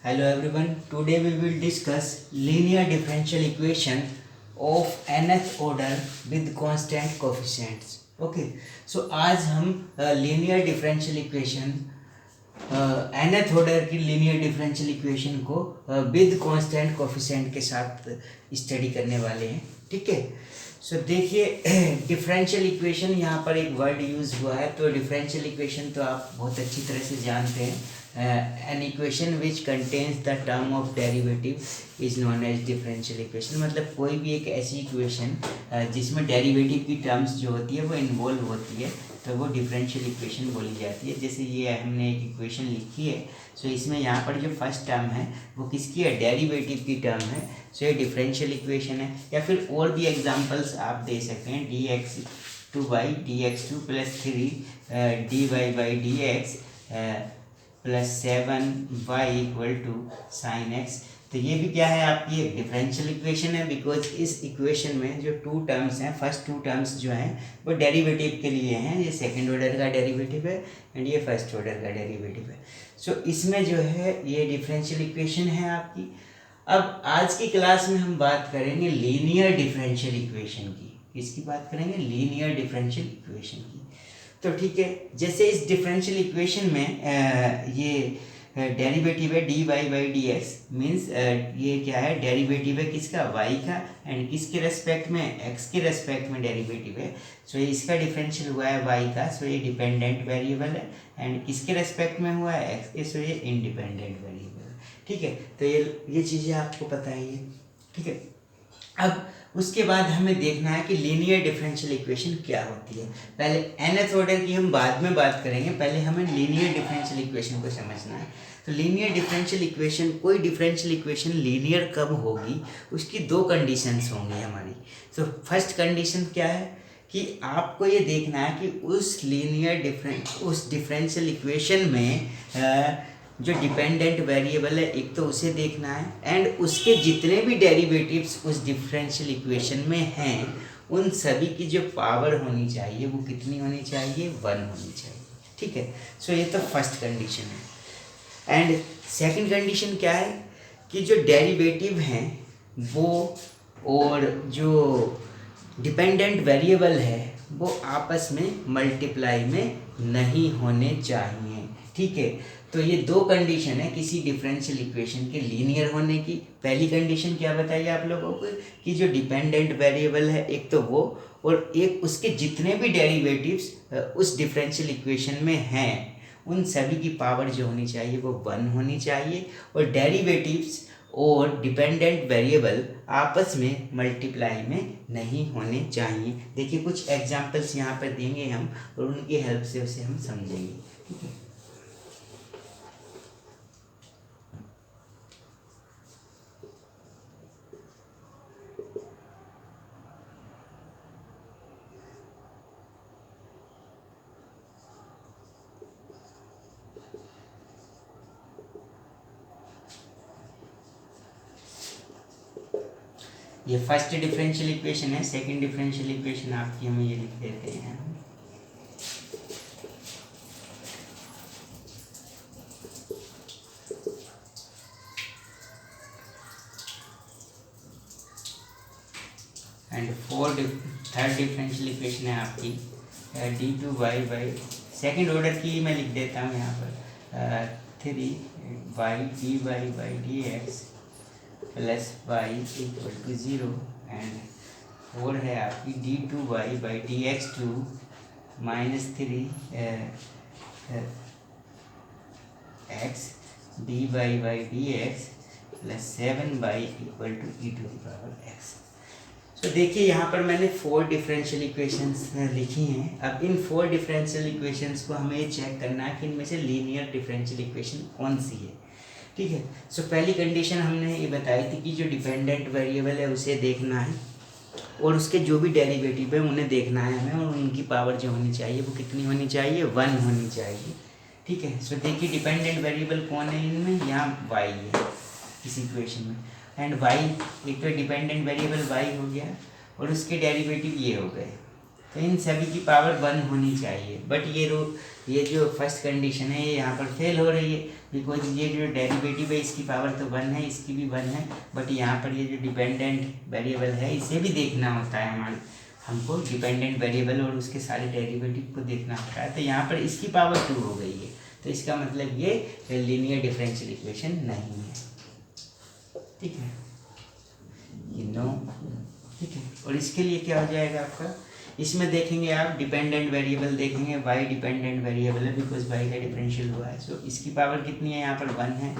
Hello everyone. Today we will discuss linear differential equation of nth order with constant coefficients. Okay. So आज हम linear differential equation nth order की linear differential equation को with constant coefficient के साथ study करने वाले हैं. ठीक है. सो देखिए डिफरेंशियल इक्वेशन यहाँ पर एक वर्ड यूज हुआ है. तो डिफरेंशियल इक्वेशन तो आप बहुत अच्छी तरह से जानते हैं. An equation which contains the term of derivative is known as differential equation. मतलब कोई भी एक ऐसी इक्वेशन जिसमें डेरिवेटिव की टर्म्स जो होती है वो इन्वॉल्व होती है तो वो डिफरेंशियल इक्वेशन बोली जाती है. जैसे ये हमने एक इक्वेशन लिखी है. सो इसमें यहाँ पर जो फर्स्ट टर्म है वो किसकी है? डेरिवेटिव की टर्म है. सो ये डिफरेंशियल इक्वेशन है. या फिर और भी एग्जांपल्स आप दे सकते हैं. dx2 dx2 plus 3 dy/dx plus 7y equal to sine X. तो ये भी क्या है? आपकी एक डिफरेंशियल इक्वेशन है. बिकॉज इस इक्वेशन में जो टू टर्म्स हैं, फर्स्ट टू टर्म्स जो हैं वो डेरिवेटिव के लिए हैं. ये सेकंड ऑर्डर का डेरिवेटिव है एंड ये फर्स्ट ऑर्डर का डेरिवेटिव है. सो इसमें जो है ये डिफरेंशियल इक्वेशन है आपकी. अब आज की क्लास में हम बात करेंगे लीनियर डिफरेंशियल इक्वेशन की. किसकी बात करेंगे? लीनियर डिफरेंशियल इक्वेशन की. तो ठीक है. जैसे इस डिफरेंशियल इक्वेशन में ये डेरिवेटिव है dy/dx मीन्स ये क्या है? डेरिवेटिव है किसका? y का. एंड किसके रेस्पेक्ट में? x के रेस्पेक्ट में डेरिवेटिव है. सो इसका डिफरेंशियल हुआ है y का. सो ये डिपेंडेंट वेरिएबल है. एंड किसके रेस्पेक्ट में हुआ है? x के. सो ये इंडिपेंडेंट वेरिएबल है. ठीक है. तो ये चीज़ें आपको पता ही है. ठीक है. अब उसके बाद हमें देखना है कि लीनियर डिफरेंशियल इक्वेशन क्या होती है. पहले nth ऑर्डर की हम बाद में बात करेंगे. पहले हमें लीनियर डिफरेंशियल इक्वेशन को समझना है. तो लीनियर डिफरेंशियल इक्वेशन, कोई डिफरेंशियल इक्वेशन लीनियर कब होगी उसकी दो कंडीशंस होंगी हमारी. तो फर्स्ट कंडीशन क्या है कि आपको ये देखना है कि उस डिफरेंशियल इक्वेशन में जो डिपेंडेंट वेरिएबल है एक तो उसे देखना है. एंड उसके जितने भी डेरिवेटिव्स उस डिफरेंशियल इक्वेशन में हैं उन सभी की जो पावर होनी चाहिए वो कितनी होनी चाहिए? 1 होनी चाहिए. ठीक है. सो ये तो फर्स्ट कंडीशन है. एंड सेकंड कंडीशन क्या है कि जो डेरिवेटिव हैं वो और जो डिपेंडेंट वेरिएबल है वो आपस में मल्टीप्लाई में नहीं होने चाहिए. ठीक है. तो ये दो कंडीशन है किसी डिफरेंशियल इक्वेशन के लीनियर होने की. पहली कंडीशन क्या बताइए आप लोगों को कि जो डिपेंडेंट वेरिएबल है एक तो वो और एक उसके जितने भी डेरिवेटिव्स उस डिफरेंशियल इक्वेशन में हैं उन सभी की पावर जो होनी चाहिए वो 1 होनी चाहिए. और डेरिवेटिव्स और डिपेंडेंट वेरिएबल आपस में मल्टीप्लाई में नहीं होने चाहिए. देखिए कुछ एग्जांपल्स यहाँ पर देंगे हम और उनकी हेल्प से उसे हम समझेंगे. ठीक है. ये फर्स्ट डिफरेंशियल इक्वेशन है. सेकंड डिफरेंशियल इक्वेशन आपकी हमें ये लिख देते हैं. एंड थर्ड डिफरेंशियल इक्वेशन है आपकी d2y सेकंड ऑर्डर की मैं लिख देता हूँ यहाँ पर 3y dy/dx plus y equal to 0. And और है आपकी d2y/dx2 minus 3x dy/dx plus 7y equal to e⁻x. तो देखिए यहाँ पर मैंने 4 डिफरेंशियल इक्वेशंस लिखी हैं. अब इन 4 डिफरेंशियल इक्वेशंस को हमें ये चेक करना है कि इनमें से लीनियर डिफरेंशियल इक्वेशन कौन सी है. ठीक है. सो पहली कंडीशन हमने ये बताई थी कि जो डिपेंडेंट वेरिएबल है उसे देखना है और उसके जो भी डेरिवेटिव है उन्हें देखना है हमें और उनकी पावर जो होनी चाहिए वो कितनी होनी चाहिए? 1 होनी चाहिए. ठीक है. सो देखिए डिपेंडेंट वेरिएबल कौन है इनमें? यहाँ y है इस इक्वेशन में. एंड y एक तो डिपेंडेंट वेरिएबल y हो गया और उसके डेरिवेटिव ये हो गए. तो इन सभी की पावर 1 होनी चाहिए, बट ये जो फर्स्ट कंडीशन है ये यहाँ पर फेल हो रही है, बिकॉज ये जो डेरिवेटिव है इसकी पावर तो 1 है, इसकी भी 1 है, बट यहाँ पर ये जो डिपेंडेंट वेरिएबल है इसे भी देखना होता है हमको डिपेंडेंट वेरिएबल और उसके सारे डेरिवेटिव को देखना होता है। तो यहाँ पर इसकी पावर 2 हो गई है, तो इसका मतलब ये लीनियर डिफरेंशियल इक्वेशन नहीं है। ठीक है, ठीक है। और इसके लिए क्या हो जाएगा आपका, इसमें देखेंगे आप डिपेंडेंट वेरिएबल देखेंगे, y डिपेंडेंट वेरिएबल है बिकॉज y का डिफरेंशियल हुआ है। सो इसकी पावर कितनी है, यहाँ पर 1 है,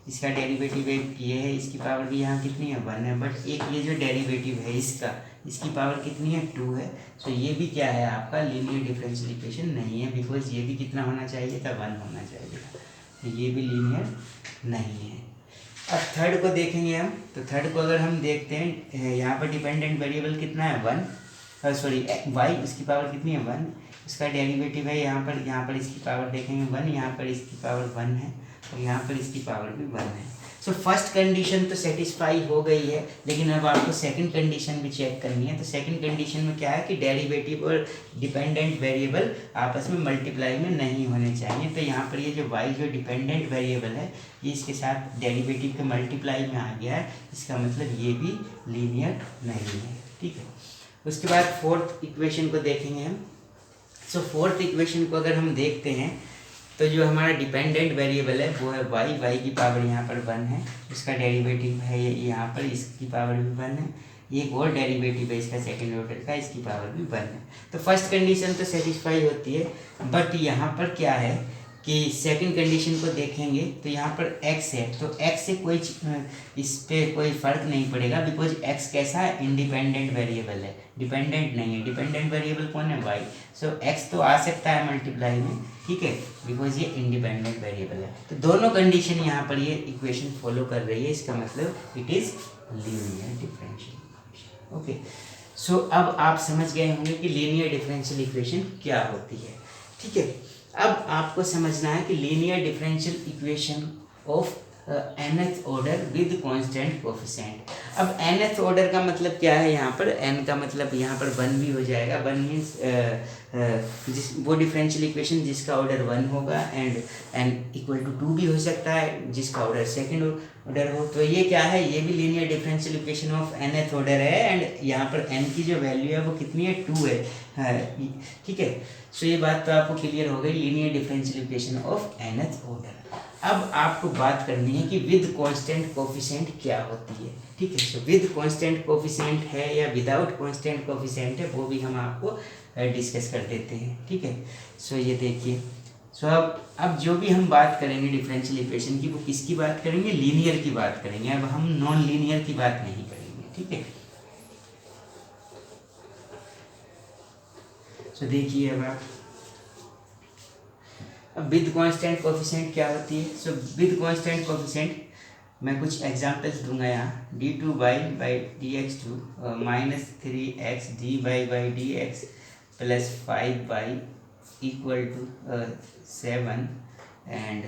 इसका डेरिवेटिव एक ये है, इसकी पावर भी यहाँ कितनी है 1 है, बट एक ये जो डेरिवेटिव है इसकी पावर कितनी है 2 है। सो ये भी क्या है आपका लीनियर डिफरेंशियल इक्वेशन नहीं है, बिकॉज ये भी कितना होना चाहिए था 1 होना चाहिए था, तो ये भी लीनियर नहीं है। अब थर्ड को देखेंगे हम, तो थर्ड को अगर हम देखते हैं यहाँ पर डिपेंडेंट वेरिएबल कितना है 1, सॉरी y, उसकी पावर कितनी है 1, इसका डेरिवेटिव है यहाँ पर इसकी पावर देखेंगे 1, यहाँ पर इसकी पावर 1 है और यहाँ पर इसकी पावर भी 1 है। सो फर्स्ट कंडीशन तो सेटिस्फाई हो गई है, लेकिन अब आपको सेकंड कंडीशन भी चेक करनी है। तो सेकंड कंडीशन में क्या है कि डेरिवेटिव और डिपेंडेंट वेरिएबल आपस में मल्टीप्लाई में नहीं होने चाहिए। तो यहाँ पर ये जो y जो डिपेंडेंट वेरिएबल है ये इसके साथ डेरिवेटिव के मल्टीप्लाई में आ गया है, इसका मतलब ये भी लीनियर नहीं है। ठीक है, उसके बाद फोर्थ इक्वेशन को देखेंगे हम। सो फोर्थ इक्वेशन को अगर हम देखते हैं तो जो हमारा डिपेंडेंट वेरिएबल है वो है y की पावर यहाँ पर 1 है, उसका डेरिवेटिव है यहाँ पर, इसकी पावर भी 1 है, एक और डेरिवेटिव है इसका सेकंड ऑर्डर का, इसकी पावर भी 1 है। तो फर्स्ट कंडीशन तो सेटिस्फाई होती है, बट यहाँ पर क्या है कि सेकंड कंडीशन को देखेंगे तो यहाँ पर x है, तो x से कोई इस पे कोई फर्क नहीं पड़ेगा, बिकॉज x कैसा है इंडिपेंडेंट वेरिएबल है, डिपेंडेंट नहीं है। डिपेंडेंट वेरिएबल कौन है y, सो x तो आ सकता है मल्टीप्लाई में, ठीक है, बिकॉज ये इंडिपेंडेंट वेरिएबल है। तो दोनों कंडीशन यहाँ पर ये इक्वेशन फॉलो कर रही है, इसका मतलब it is linear differential equation. Okay, so अब आप समझ गए होंगे कि लीनियर डिफरेंशियल इक्वेशन क्या होती है। ठीक है, अब आपको समझना है कि linear differential equation of nth order with constant coefficient. अब nth ऑर्डर का मतलब क्या है, यहाँ पर n का मतलब यहाँ पर 1 भी हो जाएगा। 1 मीन्स वो डिफरेंशियल इक्वेशन जिसका ऑर्डर 1 होगा, एंड n इक्वल टू 2 भी हो सकता है जिसका ऑर्डर सेकंड ऑर्डर हो। तो ये क्या है, ये भी linear differential equation of nth order है, एंड यहाँ पर n की जो वैल्यू है वो कितनी है 2 है। ठीक है, सो ये बात तो आपको क्लियर हो गई, linear differential equation of nth order. अब आपको बात करनी है कि विद कांस्टेंट कोफिशिएंट क्या होती है। ठीक है, सो विद कांस्टेंट कोफिशिएंट है या विदाउट कांस्टेंट कोफिशिएंट है, वो भी हम आपको डिस्कस कर देते हैं। ठीक है, सो ये देखिए, सो अब जो भी हम बात करेंगे डिफरेंशियल इक्वेशन की, वो किसकी बात करेंगे, लीनियर की बात करेंगे। अब हम नॉन लीनियर की बात नहीं करेंगे। ठीक है, सो देखिए अब विद कांस्टेंट कोफिशिएंट क्या होती है। सो विद कांस्टेंट कोफिशिएंट मैं कुछ एग्जांपल्स दूंगा यहाँ, d2y/dx2 -3x dy/dx plus 5y equal to 7, and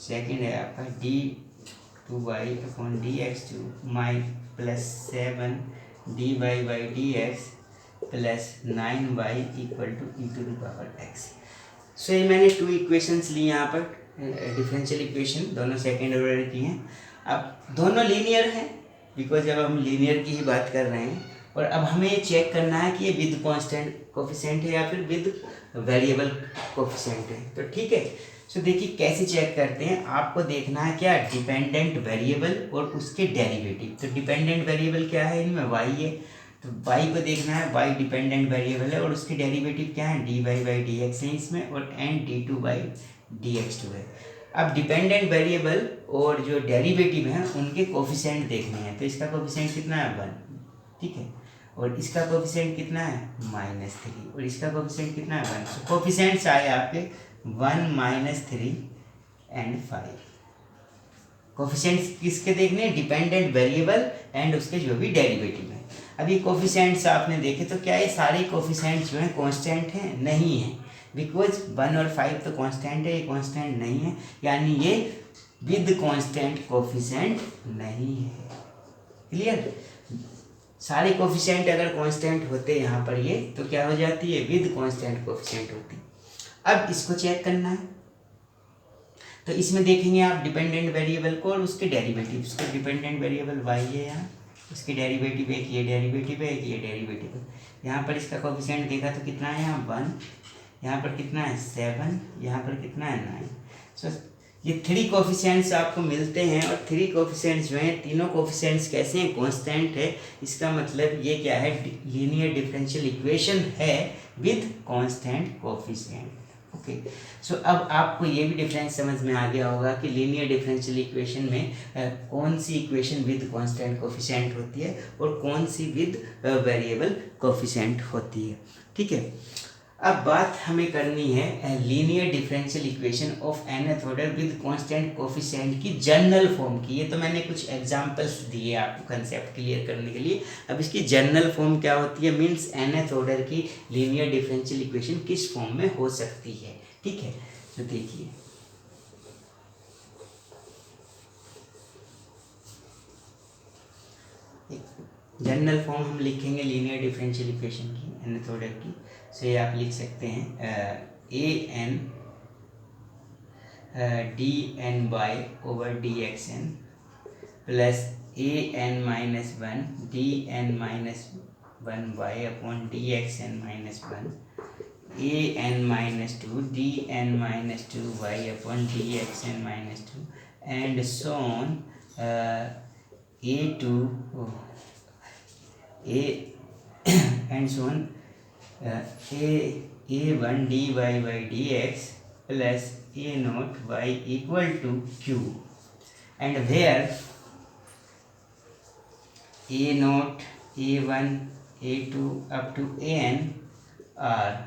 second है आपका d2y/dx2 plus 7 dy/dx plus 9y equal to e⁻x। So ये मैंने 2 इक्वेशंस ली यहाँ पर, डिफरेंशियल इक्वेशन दोनों सेकेंड ऑर्डर की हैं। अब दोनों लीनियर हैं, बिकॉज जब हम लीनियर की ही बात कर रहे हैं, और अब हमें ये चेक करना है कि ये विद कांस्टेंट कोफिशिएंट है या फिर विद वेरिएबल कोफिशिएंट है। तो ठीक है, सो देखिए कैसे चेक करते हैं। आपको देखना है क्या, डिपेंडेंट वेरिएबल और उसके डेरिवेटिव। तो डिपेंडेंट वेरिएबल क्या है, इनमें y है, तो y को देखना है, y डिपेंडेंट वेरिएबल है और उसके डेरिवेटिव क्या है, dy/dx है इसमें, और एंड d2/dx2 है। अब डिपेंडेंट वेरिएबल और जो डेरिवेटिव हैं उनके कोफिशिएंट देखने हैं। तो इसका कोफिशिएंट कितना है 1, ठीक है, और इसका कोफिशिएंट कितना है -3, और इसका कोफिशिएंट कितना है 1। सो कोफिशिएंट्स आए आपके 1, -3 एंड 5। कोफिशिएंट्स किसके देखने हैं, डिपेंडेंट वेरिएबल एंड उसके जो भी डेरिवेटिव हैं। अब ये कोफिशिएंट्स आपने देखे तो क्या ये सारे कोफिशिएंट्स जो हैं कांस्टेंट हैं, नहीं है, बिकॉज 1 और 5 तो कांस्टेंट है, ये कांस्टेंट नहीं है, यानी ये विद कांस्टेंट कोफिशिएंट नहीं है। क्लियर। सारे कोफिशिएंट अगर कांस्टेंट होते यहाँ पर ये तो क्या हो जाती है, विद कांस्टेंट कोफिशिएंट होती। अब इसको चेक करना है, तो इसमें देखेंगे आप डिपेंडेंट वेरिएबल को और उसके डेरिवेटिव्स को। डिपेंडेंट वेरिएबल y है यहाँ, उसके डेरिवेटिव एक ये डेरिवेटिव है, एक ये डेरिवेटिव है। यहाँ पर इसका कोफिशिएंट देखा तो कितना है यहाँ 1, यहाँ पर कितना है 7, यहाँ पर कितना है 9। सो ये 3 कोफिशिएंट्स आपको मिलते हैं और 3 कोफिशिएंट्स जो हैं, तीनों कोफिशिएंट्स कैसे हैं, कांस्टेंट है। इसका मतलब ये क्या है, लीनियर डिफरेंशियल इक्वेशन है with constant coefficient. Okay, so अब आपको ये भी डिफरेंस समझ में आ गया होगा कि लीनियर डिफरेंशियल इक्वेशन में कौन सी इक्वेशन विद कांस्टेंट कोफिशिएंट होती है और कौन सी विद वेरिएबल कोफिशिएंट होती है। ठीक है, अब बात हमें करनी है linear differential equation of nth order with constant coefficient की जनरल फॉर्म की। ये तो मैंने कुछ एग्जांपल्स दिए आपको कंसेप्ट क्लियर करने के लिए। अब इसकी जनरल फॉर्म क्या होती है, मींस nth ऑर्डर की लीनियर डिफरेंशियल इक्वेशन किस फॉर्म में हो सकती है। ठीक है, तो देखिए जनरल फॉर्म हम लिखेंगे लीनियर डिफरेंशियल इक्वेशन की nth ऑर्डर की। सो ये आप लिख सकते हैं A N D N by over D X N plus A N minus 1 D N minus 1 by upon D X N minus 1 A N minus 2 D N minus 2 by upon D X N minus 2 and so on A two A and so on a1 dy by dx plus a naught y equal to q, and where a naught, a1, a2 up to an are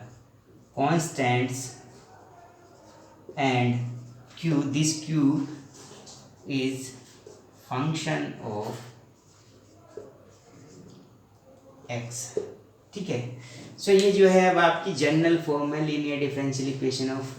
constants and q, this q is function of x। ठीक है, सो ये जो है अब आपकी general form है linear differential equation of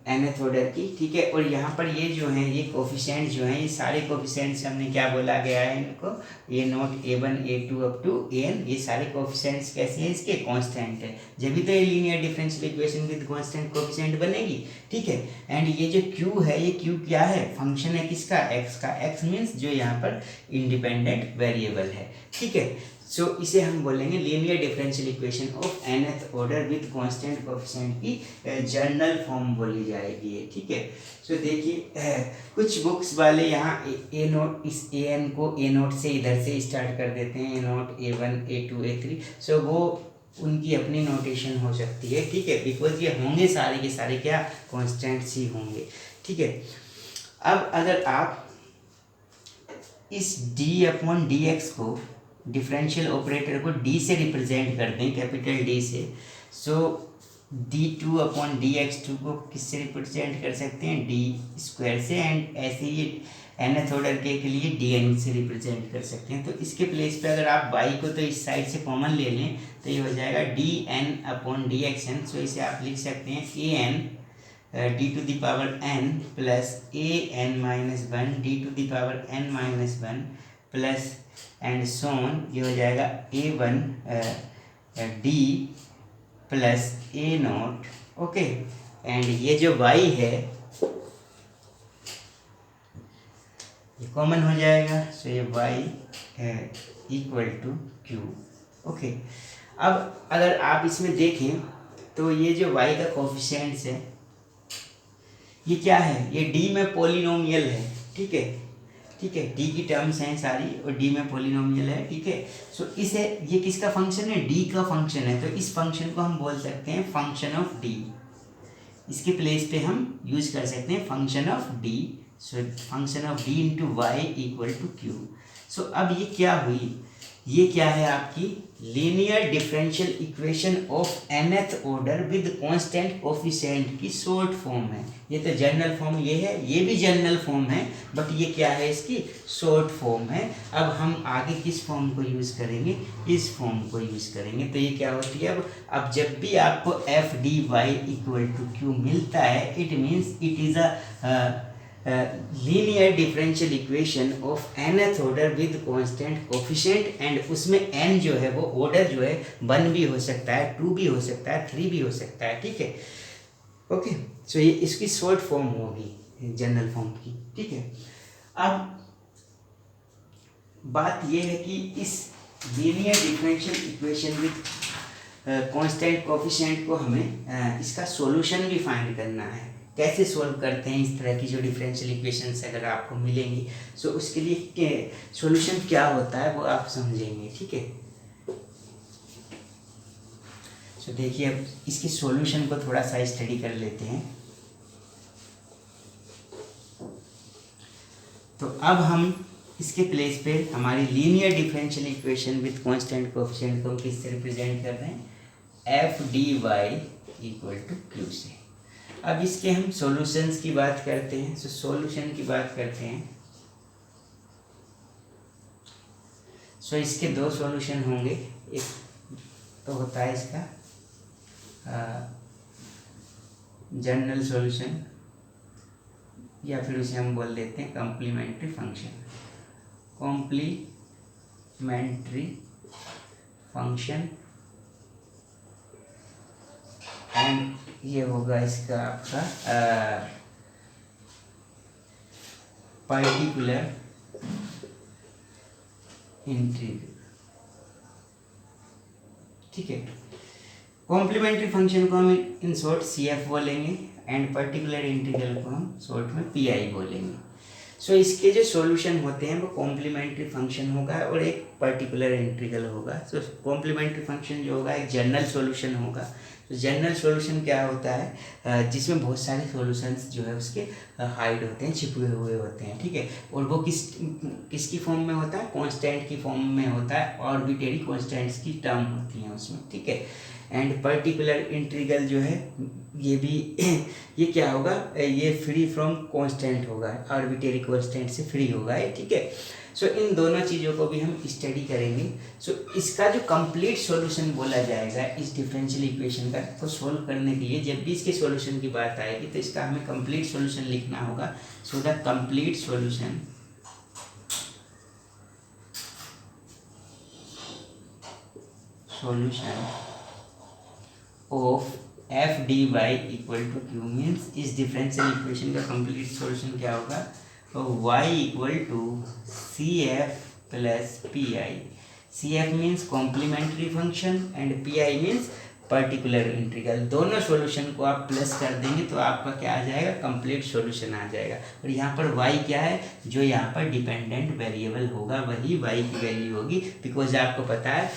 nth order की। ठीक है, और यहाँ पर ये जो हैं ये कोफिशिएंट जो हैं, ये सारे कोफिशिएंट्स हमने क्या बोला गया है इनको, A not a1 a2 up to an, ये सारे कोफिशिएंट्स कैसे हैं, इसके कांस्टेंट है। जब भी तो ये linear differential equation with constant coefficient बनेगी। ठीक है, एंड ये जो q है, ये q क्या है, फंक्शन है किसका, x का। x मीन्स जो यहाँ पर इंडिपेंडेंट वेरिएबल है। ठीक है, सो इसे हम बोलेंगे linear differential equation of nth order with constant coefficient की जनरल फॉर्म बोली जाएगी। ठीक है, सो देखिए कुछ बुक्स वाले यहाँ ए नोट, इस ए एन को ए नोट से इधर से स्टार्ट कर देते हैं, ए नोट a1 a2 a3। सो वो उनकी अपनी नोटेशन हो सकती है। ठीक है, बिकॉज ये होंगे सारे के सारे क्या, कॉन्स्टेंट्स ही होंगे। ठीक है, अब अगर आप इस डी अपॉन डी एक्स को, डिफरेंशियल ऑपरेटर को d से रिप्रेजेंट कर दें, कैपिटल D से, सो d2 अपॉन dx2 को किससे रिप्रेजेंट कर सकते हैं, d स्क्वायर से, एंड ऐसे ही nth ऑर्डर के लिए dn से रिप्रेजेंट कर सकते हैं। तो इसके प्लेस पे अगर आप y को तो इस साइड से कॉमन ले लें तो ये हो जाएगा dn अपॉन dxn। सो इसे आप लिख सकते हैं an d to the power n plus an minus 1 d to the power n minus 1 plus and so on, ये हो जाएगा a1 d plus a not. Okay, and ये जो y है ये कॉमन हो जाएगा, सो ये y equal to q। Okay, अब अगर आप इसमें देखें तो ये जो y का कोफिशिएंट्स है ये क्या है, ये d में पॉलिनोमियल है। ठीक है, ठीक है, d की टर्म्स हैं सारी और d में पॉलिनोमियल है। ठीक है, सो इसे, ये किसका फंक्शन है, d का फंक्शन है, तो इस फंक्शन को हम बोल सकते हैं फंक्शन ऑफ d। इसके प्लेस पे हम यूज कर सकते हैं function of d। So function of d into Y equal to q। So अब ये क्या हुई, ये क्या है आपकी linear differential equation of nth order with constant coefficient की शॉर्ट फॉर्म है। ये तो जनरल फॉर्म ये है, ये भी जनरल फॉर्म है, बट ये क्या है, इसकी शॉर्ट फॉर्म है। अब हम आगे किस फॉर्म को यूज़ करेंगे, इस फॉर्म को यूज़ करेंगे। तो ये क्या होती है, अब जब भी आपको F D Y equal to Q मिलता है, it means it is a linear differential equation of nth order with constant coefficient, and उसमें n जो है वो ऑर्डर जो है 1 भी हो सकता है, 2 भी हो सकता है, 3 भी हो सकता है, ठीक है। ओके, सो ये इसकी शॉर्ट फॉर्म होगी जनरल फॉर्म की, ठीक है। अब बात ये है कि इस linear differential equation with constant coefficient को हमें इसका सॉल्यूशन भी फाइंड करना है। कैसे सॉल्व करते हैं इस तरह की जो डिफरेंशियल इक्वेशंस अगर आपको मिलेंगी, सो उसके लिए सॉल्यूशन क्या होता है वो आप समझेंगे, ठीक है। सो देखिए, अब इसकी सॉल्यूशन को थोड़ा सा स्टडी कर लेते हैं। तो अब हम इसके प्लेस पे हमारी linear differential equation with constant coefficient को हम किससे रिप्रेजेंट कर रहे हैं, F D Y equal to Q से। अब इसके हम सॉल्यूशंस की बात करते हैं। सो सॉल्यूशन की बात करते हैं। सो इसके दो सॉल्यूशन होंगे। एक तो होता है इसका जनरल सॉल्यूशन, या फिर उसे हम बोल देते हैं complementary function. Complementary function, and ये होगा इसका आपका पर्टिकुलर इंटीग्रल, ठीक है। कॉम्प्लीमेंट्री फंक्शन को हम इन शॉर्ट सी एफ बोलेंगे, एंड पर्टिकुलर इंटीग्रल को हम शॉर्ट में पी आई बोलेंगे। सो इसके जो सॉल्यूशन होते हैं वो कॉम्प्लीमेंट्री फंक्शन होगा और एक पर्टिकुलर इंटीग्रल होगा। सो कॉम्प्लीमेंट्री फंक्शन जो होगा एक जनरल सॉल्यूशन होगा। तो जनरल सॉल्यूशन क्या होता है, जिसमें बहुत सारे सॉल्यूशंस जो है उसके हाइड होते हैं, छिपे हुए होते हैं, ठीक है। और वो किसकी फॉर्म में होता है, कांस्टेंट की फॉर्म में होता है, आर्बिट्रेरी कांस्टेंट्स की टर्म होती हैं उसमें, ठीक है। एंड पर्टिकुलर इंटीग्रल जो है ये भी ये क्या होगा, ये फ्री फ्रॉम कांस्टेंट होगा, आर्बिट्रेरी कांस्टेंट से फ्री होगा है, ठीक है। सो इन दोनों चीज़ों को भी हम स्टडी करेंगे। सो इसका जो कंप्लीट सॉल्यूशन बोला जाएगा इस डिफरेंशियल इक्वेशन का, तो सोल्व करने के लिए जब भी इसके सॉल्यूशन की बात आएगी तो इसका हमें कंप्लीट सॉल्यूशन लिखना होगा। So the complete solution of F D Y equal to Q means इस डिफरेंशियल इक्वेशन का कंप्लीट सॉल्यूशन क्या होगा, तो y equal to C F plus P I. C F means complementary function and P I means particular integral. दोनों solution को आप plus कर देंगे तो आपका क्या आ जाएगा, कंप्लीट सॉल्यूशन आ जाएगा। और यहाँ पर y क्या है, जो यहाँ पर डिपेंडेंट वेरिएबल होगा वही y की वैल्यू होगी। बिकॉज आपको पता है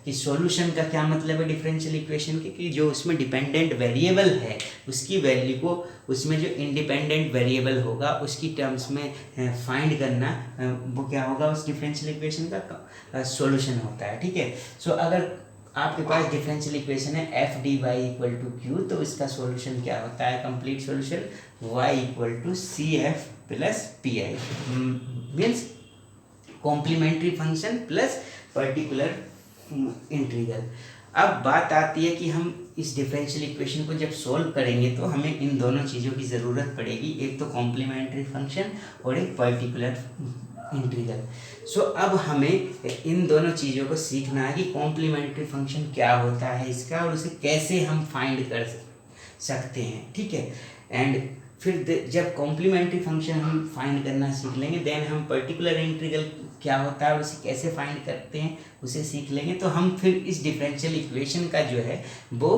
कि सॉल्यूशन का क्या मतलब है डिफरेंशियल इक्वेशन के, कि जो उसमें डिपेंडेंट वेरिएबल है उसकी वैल्यू को उसमें जो इंडिपेंडेंट वेरिएबल होगा उसकी टर्म्स में फाइंड करना, वो क्या होगा उस डिफरेंशियल इक्वेशन का सॉल्यूशन होता है, ठीक है। सो अगर आपके पास डिफरेंशियल इक्वेशन है F D Y equal to Q, तो इसका सॉल्यूशन क्या होता है, complete solution y equal to C F plus P I means complementary function plus particular integral. अब बात आती है कि हम इस डिफरेंशियल इक्वेशन को जब सॉल्व करेंगे तो हमें इन दोनों चीज़ों की ज़रूरत पड़ेगी, एक तो कॉम्प्लीमेंट्री फंक्शन और एक पर्टिकुलर इंटीग्रल। सो अब हमें इन दोनों चीज़ों को सीखना है कि कॉम्प्लीमेंट्री फंक्शन क्या होता है इसका और उसे कैसे हम फाइंड कर सकते हैं, ठीक है। एंड फिर जब कॉम्प्लीमेंट्री फंक्शन हम फाइंड करना सीख लेंगे, देन हम पर्टिकुलर इंटीग्रल क्या होता है और उसे कैसे फाइंड करते हैं उसे सीख लेंगे, तो हम फिर इस डिफरेंशियल इक्वेशन का जो है वो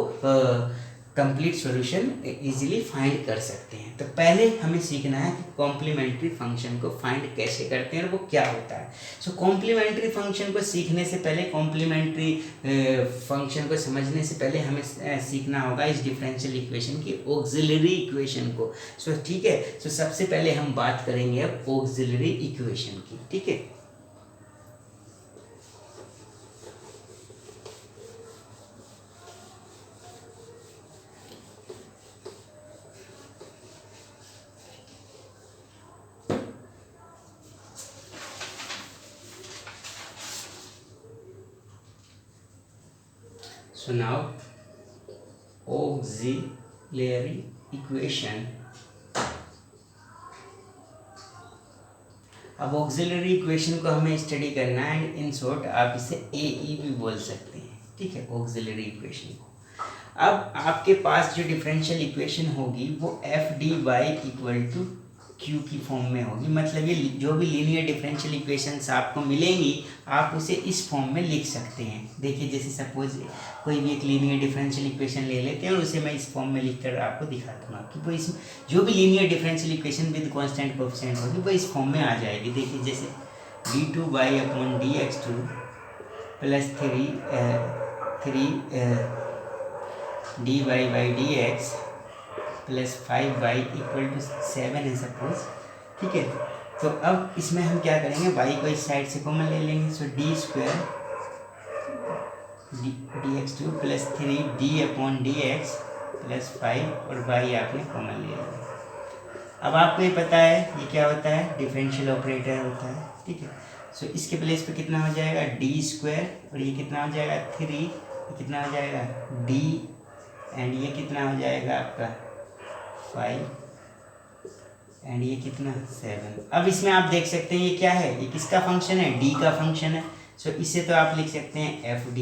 कंप्लीट सॉल्यूशन इजीली फाइंड कर सकते हैं। तो पहले हमें सीखना है कि कॉम्प्लीमेंट्री फंक्शन को फाइंड कैसे करते हैं और वो क्या होता है। सो कॉम्प्लीमेंट्री फंक्शन को सीखने से पहले, कॉम्प्लीमेंट्री फंक्शन को समझने से पहले हमें सीखना होगा इस डिफरेंशियल इक्वेशन की ऑक्सिलरी इक्वेशन को। सो ठीक है, सो सबसे पहले हम बात करेंगे अब ऑक्सिलरी इक्वेशन की, ठीक है। So now auxiliary equation अब ऑक्सिलरी इक्वेशन को हमें स्टडी करना है एंड इन शॉर्ट आप इसे AE भी बोल सकते हैं, ठीक है, ऑक्सिलरी इक्वेशन को। अब आपके पास जो डिफरेंशियल इक्वेशन होगी वो F D Y equal to Q की फॉर्म में होगी। मतलब ये जो भी लीनियर डिफरेंशियल इक्वेशंस आपको मिलेंगी आप उसे इस फॉर्म में लिख सकते हैं। देखिए जैसे सपोज कोई भी एक लीनियर डिफरेंशियल इक्वेशन ले लेते हैं और उसे मैं इस फॉर्म में लिखकर आपको दिखा दूँगा कि वो इस जो भी linear differential equation with constant coefficient होगी वो इस फॉर्म में आ जाएगी। देखिए जैसे d2y/dx2 plus 3 dy/dx plus 5y equal to 7 है सपोज, ठीक है। तो अब इसमें हम क्या करेंगे, y को इस साइड से कॉमन ले लेंगे, सो d² dx2 plus 3d/dx plus 5 और y आपने कॉमन ले लिया। अब आपको ये पता है ये क्या होता है, डिफरेंशियल ऑपरेटर होता है, ठीक है। सो इसके प्लेस पे कितना हो जाएगा d² और ये कितना हो जाएगा 3, ये कितना हो जाएगा d एंड ये कितना हो जाएगा आपका 5 एंड ये कितना 7। अब इसमें आप देख सकते हैं ये क्या है, ये किसका फंक्शन है, d का फंक्शन है। सो इसे तो आप लिख सकते हैं fd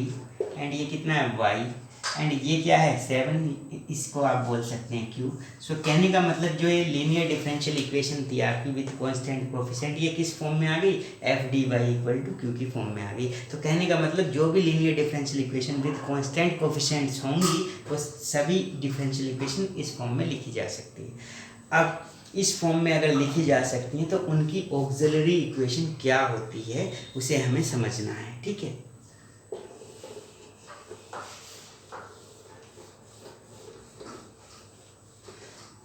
एंड ये कितना है y एंड ये क्या है 7, इसको आप बोल सकते हैं q। सो कहने का मतलब जो ये लीनियर डिफरेंशियल इक्वेशन थी आपकी विद कांस्टेंट कोएफिशिएंट ये किस फॉर्म में आ गई, F D Y equal to Q की फॉर्म में आ गई। तो कहने का मतलब जो भी linear differential equation with constant coefficients होंगी वो सभी डिफरेंशियल इक्वेशन इस फॉर्म में लिखी जा सकती है। अब इस फॉर्म में अगर लिखी जा सकती हैं तो उनकी ऑक्सिलरी इक्वेशन क्या होती है उसे हमें समझना है, ठीक है।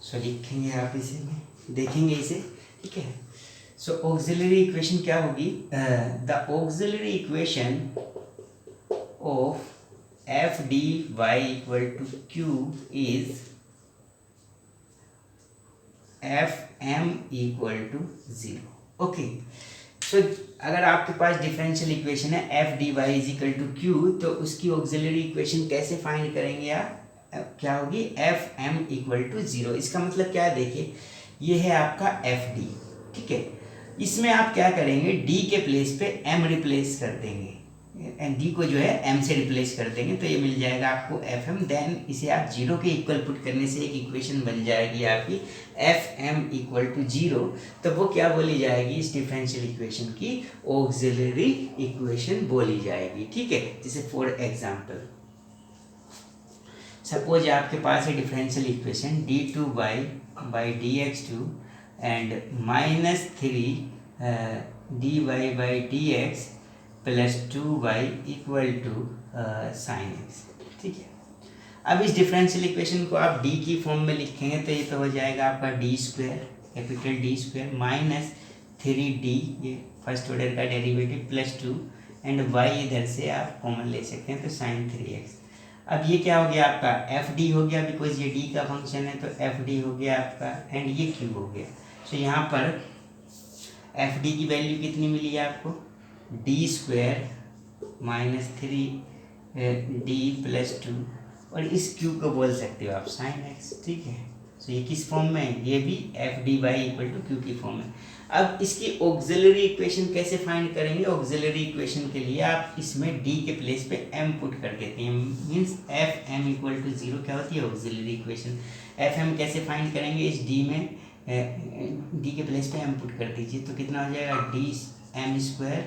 सो लिखेंगे आप इसे में देखेंगे इसे, ठीक है। सो ऑक्सिलरी इक्वेशन क्या होगी, the auxiliary equation of F D Y equal to Q is F M equal to 0। Okay, so अगर आपके पास डिफरेंशियल इक्वेशन है F D Y is equal to Q तो उसकी ऑक्सिलरी इक्वेशन कैसे फाइंड करेंगे आप, क्या होगी एफ एम इक्वल टू 0। इसका मतलब क्या है, देखिए ये है आपका एफ डी, ठीक है। इसमें आप क्या करेंगे डी के प्लेस पे एम रिप्लेस कर देंगे, डी को जो है एम से रिप्लेस कर देंगे तो ये मिल जाएगा आपको एफ एम। देन इसे आप 0 के इक्वल पुट करने से एक इक्वेशन बन जाएगी आपकी एफ एम इक्वल टू 0। तो वो क्या बोली जाएगी, इस डिफरेंशियल इक्वेशन की ऑक्सिलरी इक्वेशन बोली जाएगी, ठीक है। जैसे फॉर एग्जांपल सपोज आपके पास है differential equation d2y/dx2 and -3 dy/dx plus 2y equal to sine X, ठीक है। अब इस डिफरेंशियल इक्वेशन को आप d की फॉर्म में लिखेंगे तो ये तो हो जाएगा आपका d² capital d² minus 3d ये फर्स्ट ऑर्डर का डेरिवेटिव प्लस 2 एंड y इधर से आप कॉमन ले सकते हैं तो साइन 3x। अब ये क्या हो गया आपका एफ डी हो गया, बिकॉज ये डी का फंक्शन है तो एफ डी हो गया आपका एंड ये क्यू हो गया। सो यहाँ पर एफ डी की वैल्यू कितनी मिली है आपको, d² माइनस 3d प्लस 2 और इस क्यू को बोल सकते हो आप साइन एक्स, ठीक है। सो ये किस फॉर्म में है, ये भी F D Y equal to Q की फॉर्म में। अब इसकी ऑक्सिलरी इक्वेशन कैसे फाइंड करेंगे, ऑक्सिलरी इक्वेशन के लिए आप इसमें d के प्लेस पे m पुट कर देते हैं, means F M equal to 0 क्या होती है ऑक्सिलरी इक्वेशन। एफ एम कैसे फाइंड करेंगे, इस d में d के प्लेस पे m पुट कर दीजिए तो कितना हो जाएगा d(m²)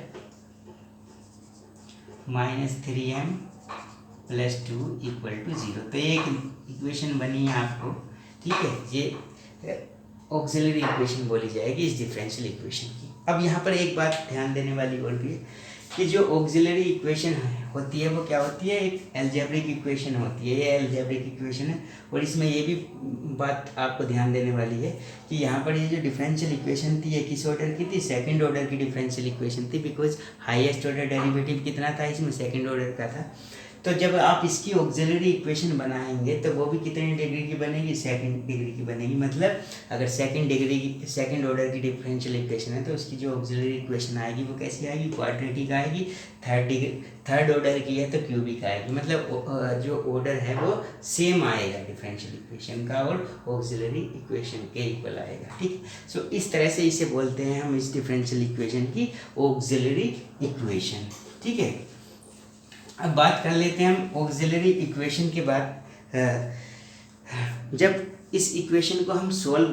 minus 3m plus 2 equal to 0। तो एक इक्वेशन बनी है आपको, ठीक है। ये ऑक्सिलरी इक्वेशन बोली जाएगी इस डिफरेंशियल इक्वेशन की। अब यहाँ पर एक बात ध्यान देने वाली और भी है कि जो ऑक्सिलरी इक्वेशन होती है वो क्या होती है, एक अलजेब्रिक इक्वेशन होती है, ये अलजेब्रिक इक्वेशन है। और इसमें ये भी बात आपको ध्यान देने वाली है कि यहाँ पर ये जो डिफरेंशियल इक्वेशन थी ये किस ऑर्डर की थी, सेकंड ऑर्डर की डिफरेंशियल इक्वेशन थी, बिकॉज हाईएस्ट ऑर्डर डेरिवेटिव कितना था इसमें, सेकंड ऑर्डर का था। तो जब आप इसकी ऑक्सिलरी इक्वेशन बनाएंगे तो वो भी कितने डिग्री की बनेगी, सेकंड डिग्री की बनेगी। मतलब अगर सेकंड ऑर्डर की डिफरेंशियल इक्वेशन है तो उसकी जो ऑक्सिलरी इक्वेशन आएगी वो कैसी आएगी, क्वाड्रेटिक आएगी। थर्ड ऑर्डर की है तो क्यूबिक आएगी। मतलब जो ऑर्डर है वो सेम आएगा डिफरेंशियल इक्वेशन का और ऑक्सिलरी इक्वेशन के इक्वल आएगा। ठीक, सो इस तरह से इसे बोलते हैं हम इस डिफरेंशियल इक्वेशन की ऑक्सिलरी इक्वेशन। ठीक है, अब बात कर लेते हैं हम ऑक्सिलरी इक्वेशन के बाद। जब इस इक्वेशन को हम सॉल्व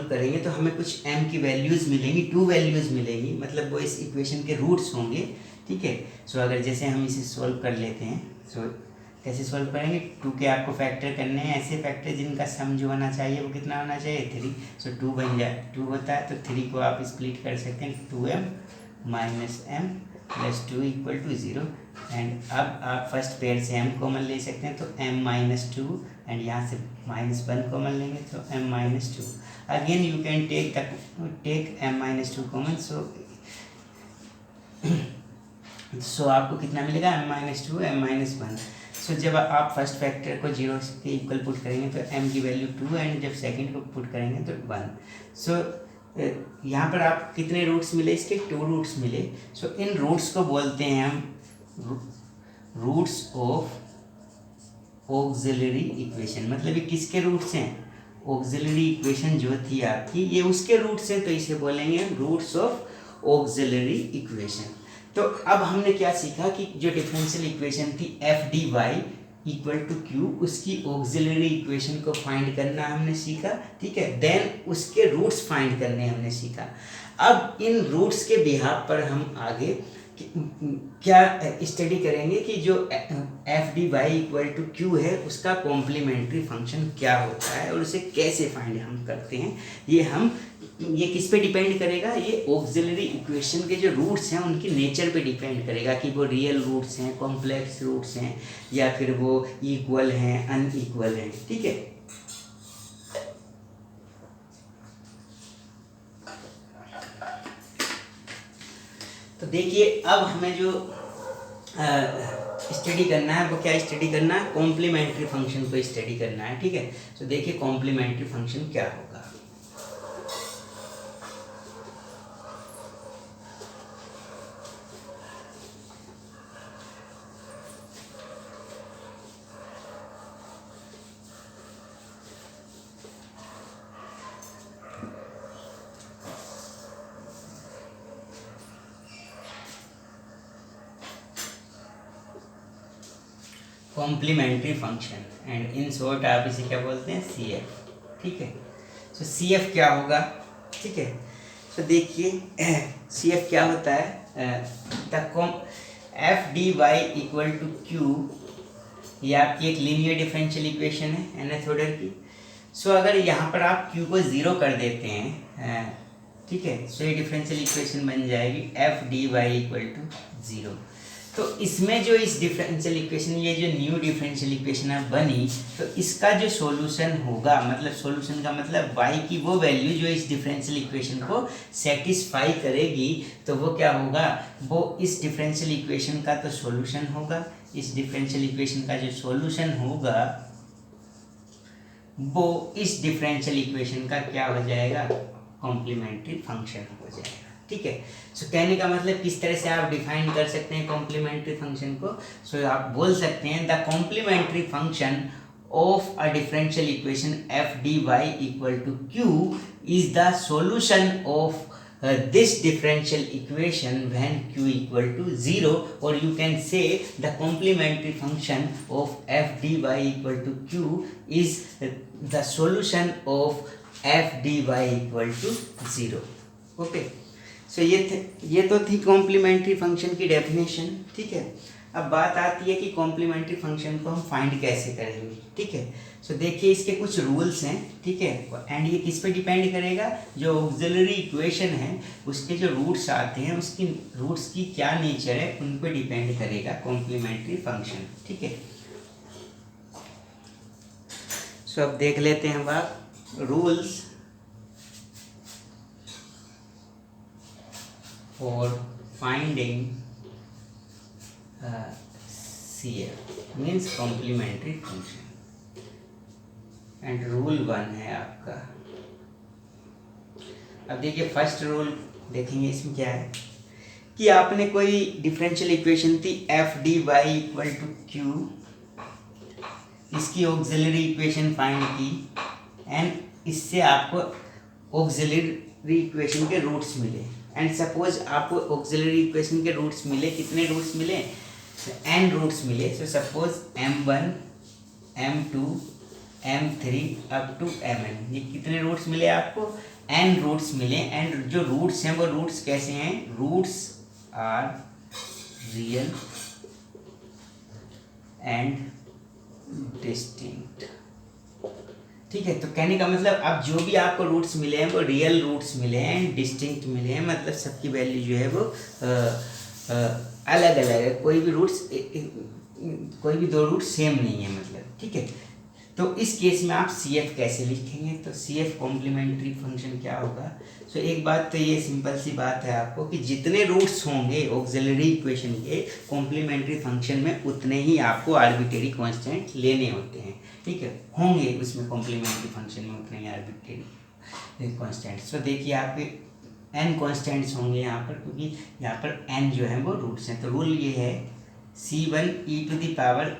करेंगे, तो हमें कुछ m की वैल्यूज़ मिलेंगी, 2 वैल्यूज़ मिलेंगी। मतलब वो इस इक्वेशन के रूट्स होंगे। ठीक है, सो अगर जैसे हम इसे सॉल्व कर लेते हैं, सो कैसे सॉल्व करेंगे, 2 के आपको फैक्टर करने हैं, ऐसे फैक्टर जिनका सम जो होना चाहिए वो कितना होना चाहिए, 3। सो 2 बन जाए, 2 होता है तो 3 को आप स्प्लिट कर सकते हैं, 2m minus m plus 2 equal to 0। And अब आप फर्स्ट पेयर से m कॉमन ले सकते हैं तो m माइनस 2, एंड यहाँ से -1 कॉमन लेंगे तो m minus 2। Again you can take m minus 2 common. So आपको कितना मिलेगा, m minus 2, m minus 1। So जब आप फर्स्ट फैक्टर को 0 के इक्वल पुट करेंगे तो m की वैल्यू 2, एंड जब सेकंड को पुट करेंगे तो 1। सो यहाँ पर आप कितने रूट्स मिले, इसके 2 रूट्स मिले। सो इन रूट्स को बोलते हैं हम रूट्स ऑफ ऑक्सिलरी इक्वेशन। मतलब ये किसके रूट्स हैं, ऑक्सिलरी इक्वेशन जो थी आपकी ये उसके रूट्स हैं, तो इसे बोलेंगे रूट्स ऑफ ऑक्सिलरी इक्वेशन। तो अब हमने क्या सीखा कि जो डिफरेंशियल इक्वेशन थी F D Y equal to Q, उसकी ऑक्सिलरी इक्वेशन को फाइंड करना हमने सीखा। ठीक है, देन उसके रूट्स फाइंड करने हमने सीखा। अब इन रूट्स के बिहाफ पर हम आगे क्या स्टडी करेंगे कि जो F D Y equal to Q है उसका कॉम्प्लीमेंट्री फंक्शन क्या होता है और उसे कैसे फाइंड हम करते हैं। ये किस पे डिपेंड करेगा, ये ऑक्सिलरी इक्वेशन के जो रूट्स हैं उनकी नेचर पे डिपेंड करेगा कि वो रियल रूट्स हैं, कॉम्प्लेक्स रूट्स हैं, या फिर वो इक्वल हैं, अनइक्वल हैं। ठीक है, तो देखिए अब हमें जो स्टडी करना है वो क्या स्टडी करना है, कॉम्प्लीमेंट्री फंक्शन को स्टडी करना है। ठीक है, तो देखिए कॉम्प्लीमेंट्री फंक्शन क्या होगा। Complementary function, and in short आप इसे क्या बोलते हैं, सी एफ। ठीक है, सो सी एफ क्या होगा। ठीक है, तो देखिए सी एफ क्या होता है, F D Y equal to Q, ये आपकी एक लीनियर डिफरेंशियल इक्वेशन है nth ऑर्डर की। सो अगर यहाँ पर आप क्यू को 0 कर देते हैं, ठीक है, सो ये डिफरेंशियल इक्वेशन बन जाएगी F D Y equal to 0। तो इसमें जो इस डिफरेंशियल इक्वेशन, ये जो न्यू डिफरेंशियल इक्वेशन है बनी, तो इसका जो सॉल्यूशन होगा, मतलब सॉल्यूशन का मतलब y की वो वैल्यू जो इस डिफरेंशियल इक्वेशन को सेटिस्फाई करेगी, तो वो क्या होगा, वो इस डिफरेंशियल इक्वेशन का तो सॉल्यूशन होगा। इस डिफरेंशियल इक्वेशन का जो सॉल्यूशन होगा वो इस डिफरेंशियल इक्वेशन का क्या हो जाएगा, कॉम्प्लीमेंट्री फंक्शन हो जाएगा। ठीक है, सो कहने का मतलब किस तरह से आप डिफाइन कर सकते हैं कॉम्प्लीमेंट्री फंक्शन को। सो आप बोल सकते हैं the complementary function of a differential equation F D Y equal to Q is the solution of this differential equation when q equal to 0, or you can say the complementary function of f dy equal to q is the solution of f dy equal to 0. okay, सो ये तो थी complementary function की definition. ठीक है, अब बात आती है कि कॉम्प्लीमेंट्री फंक्शन को हम फाइंड कैसे करेंगे। ठीक है, सो देखिए इसके कुछ रूल्स हैं। ठीक है, एंड ये किस पे डिपेंड करेगा, जो ऑक्सिलरी इक्वेशन है उसके जो रूट्स आते हैं उसकी रूट्स की क्या नेचर है उन पे डिपेंड करेगा कॉम्प्लीमेंट्री फंक्शन। ठीक है, सो अब देख लेते हैं अब rules for finding CF means complementary function. And rule 1 है आपका। अब देखिए फर्स्ट रूल देखेंगे, इसमें क्या है कि आपने कोई डिफरेंशियल इक्वेशन थी F D Y equal to Q, इसकी ऑक्सिलरी इक्वेशन फाइंड की एंड इससे आपको ऑक्सिलरी इक्वेशन के रूट्स मिले। एंड सपोज आपको ऑक्सिलरी इक्वेशन के रूट्स मिले, कितने रूट्स मिले? n रूट्स मिले। So suppose m1 m2 m3 up to mn, ये कितने रूट्स मिले आपको? n रूट्स मिले। एंड जो रूट्स हैं वो रूट्स कैसे हैं? Roots are real and distinct. ठीक है, तो कहने का मतलब अब जो भी आपको रूट्स मिले हैं वो रियल रूट्स मिले हैं, डिस्टिंक्ट मिले हैं, मतलब सबकी वैल्यू जो है वो अलग अलग है। कोई भी रूट्स कोई भी दो रूट्स सेम नहीं है मतलब। ठीक है, तो इस केस में आप सी एफ कैसे लिखेंगे? तो सी एफ कॉम्प्लीमेंट्री फंक्शन क्या होगा? सो एक बात तो ये सिंपल सी बात है आपको कि जितने रूट्स होंगे ऑक्सिलरी इक्वेशन के कॉम्प्लीमेंट्री फंक्शन में उतने ही आपको आर्बिट्रेरी कांस्टेंट लेने होते हैं। ठीक है, होंगे उसमें कॉम्प्लीमेंट्री फंक्शन में उतने ही आर्बिट्रेरी कांस्टेंट। सो देखिए आपके n कांस्टेंट्स होंगे यहाँ पर, क्योंकि यहाँ पर n जो है वो रूट्स हैं। तो रूल ये है c1 e to the power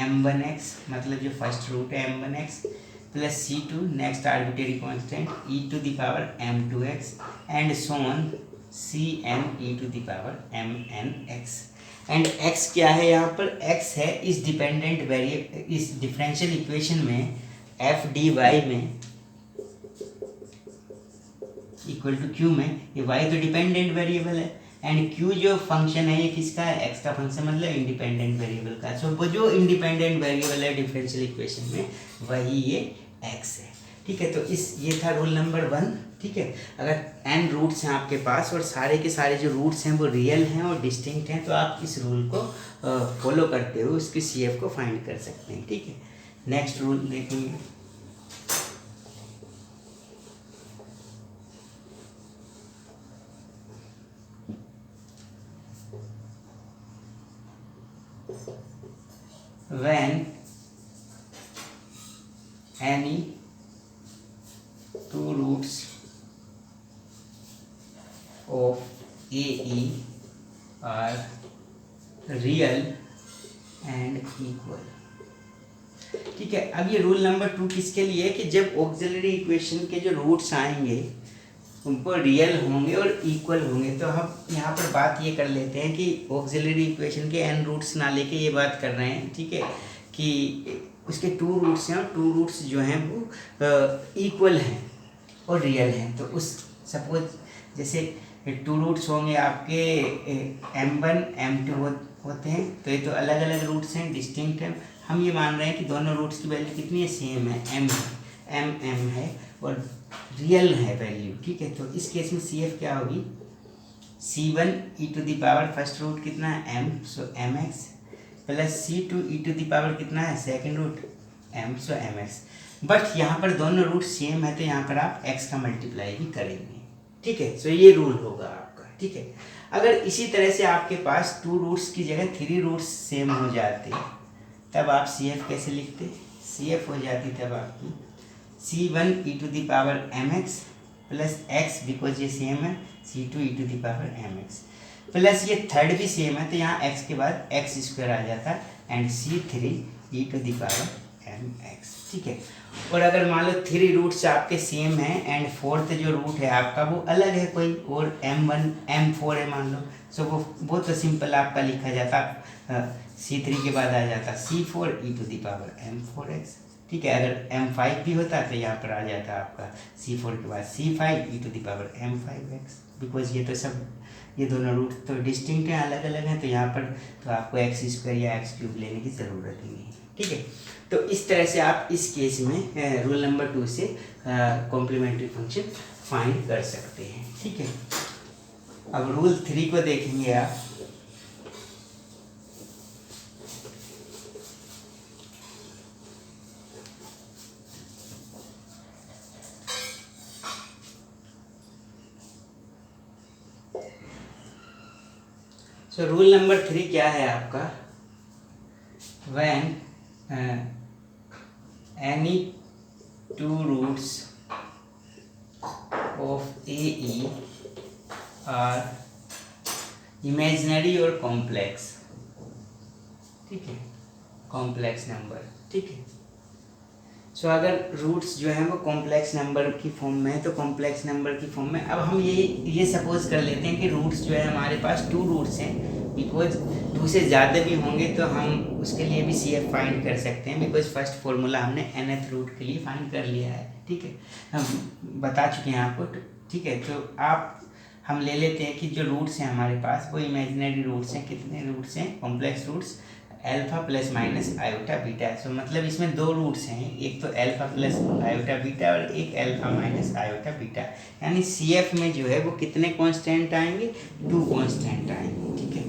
m1x, मतलब जो फर्स्ट रूट है m1x, plus c2 next arbitrary constant e to the power m2x and so on cn e to the power mnx। And x क्या है यहाँ पर? x है इस dependent variable, इस डिफरेंशियल इक्वेशन में f dy में इक्वल टू q में, ये y तो डिपेंडेंट वेरिएबल है एंड q जो फंक्शन है ये किसका है? x का फंक्शन, मतलब इंडिपेंडेंट वेरिएबल का। सो वो जो इंडिपेंडेंट वेरिएबल है डिफरेंशियल इक्वेशन में वही ये x है। ठीक है, तो ये था रूल नंबर 1। ठीक है, अगर n रूट्स हैं आपके पास और सारे के सारे जो रूट्स हैं वो रियल हैं और डिस्टिंक्ट हैं, तो आप इस रूल को फॉलो करते हुए उसकी सी एफ को फाइंड कर सकते हैं। ठीक है, नेक्स्ट रूल देखेंगे। When any two roots of AE are real and equal। ठीक है, अब ये रूल नंबर 2 किसके लिए है? कि जब ऑक्सिलरी इक्वेशन के जो रूट्स आएंगे उनको रियल होंगे और इक्वल होंगे। तो हम यहाँ पर बात ये कर लेते हैं कि ऑक्सिलरी इक्वेशन के n रूट्स ना लेके ये बात कर रहे हैं। ठीक है, कि उसके 2 रूट्स हैं और 2 रूट्स जो हैं वो इक्वल हैं और रियल हैं। तो उस सपोज जैसे 2 रूट्स होंगे आपके m1 m2 होते हैं, तो ये तो अलग अलग रूट्स हैं, डिस्टिंक्ट हैं। हम ये मान रहे हैं कि दोनों रूट्स की वैल्यू कितनी है? सेम है, m है और रियल है वैल्यू। ठीक है, तो इस केस में सी एफ क्या होगी? c1 e to the power first root कितना है? m, so mx, plus c2 e to the power कितना है? Second root m, so mx। But यहाँ पर दोनों रूट सेम है तो यहाँ पर आप x का मल्टीप्लाई भी करेंगे। ठीक है, सो ये रूल होगा आपका। ठीक है, अगर इसी तरह से आपके पास 2 रूट्स की जगह 3 रूट्स सेम हो जाते तब आप सी एफ कैसे लिखते? सी एफ हो जाती तब आपकी c1 e to the power mx plus x, because ये सेम है, c2 e to the power mx, plus ये थर्ड भी सेम है तो यहाँ x के बाद x स्क्वायर आ जाता and c3 e to the power mx। ठीक है, और अगर मान लो 3 रूट्स आपके सेम हैं एंड फोर्थ जो रूट है आपका वो अलग है कोई और m1 m4 है मान लो, सो वो तो सिंपल आपका लिखा जाता c3 के बाद आ जाता c4 e to the power m4x। ठीक है, अगर m5 भी होता तो यहाँ पर आ जाता आपका c4 के बाद c5 e to the power m5x, because ये तो सब ये दोनों रूट तो डिस्टिंक्ट हैं, अलग अलग हैं, तो यहाँ पर तो आपको एक्स स्क्वायर या एक्स क्यूब लेने की ज़रूरत ही नहीं। ठीक है, तो इस तरह से आप इस केस में रूल नंबर 2 से कॉम्प्लीमेंट्री फंक्शन फाइंड कर सकते हैं। ठीक है, अब रूल 3 को देखेंगे आप। सो रूल नंबर 3 क्या है आपका, when any two roots of AE are imaginary और कॉम्प्लेक्स, ठीक है, कॉम्प्लेक्स नंबर, ठीक है। सो अगर रूट्स जो है वो कॉम्प्लेक्स नंबर की फॉर्म में है तो कॉम्प्लेक्स नंबर की फॉर्म में, अब हम ये सपोज कर लेते हैं कि रूट्स जो है हमारे पास 2 रूट्स हैं, बिकॉज 2 से ज़्यादा भी होंगे तो हम उसके लिए भी CF फाइंड कर सकते हैं, बिकॉज फर्स्ट फॉर्मूला हमने nth रूट के लिए फाइंड कर लिया है, ठीक है, हम बता चुके हैं आपको, ठीक है। तो हम ले लेते हैं कि जो रूट्स हैं हमारे पास वो इमेजिनरी रूट्स हैं, कितने रूट्स हैं, complex roots alpha plus minus iota beta. So मतलब इसमें 2 रूट्स हैं, एक तो अल्फा प्लस आयोटा बीटा और एक अल्फा माइनस आयोटा बीटा, यानी CF में जो है वो कितने कांस्टेंट आएंगे, 2 कांस्टेंट आएंगे, ठीक है।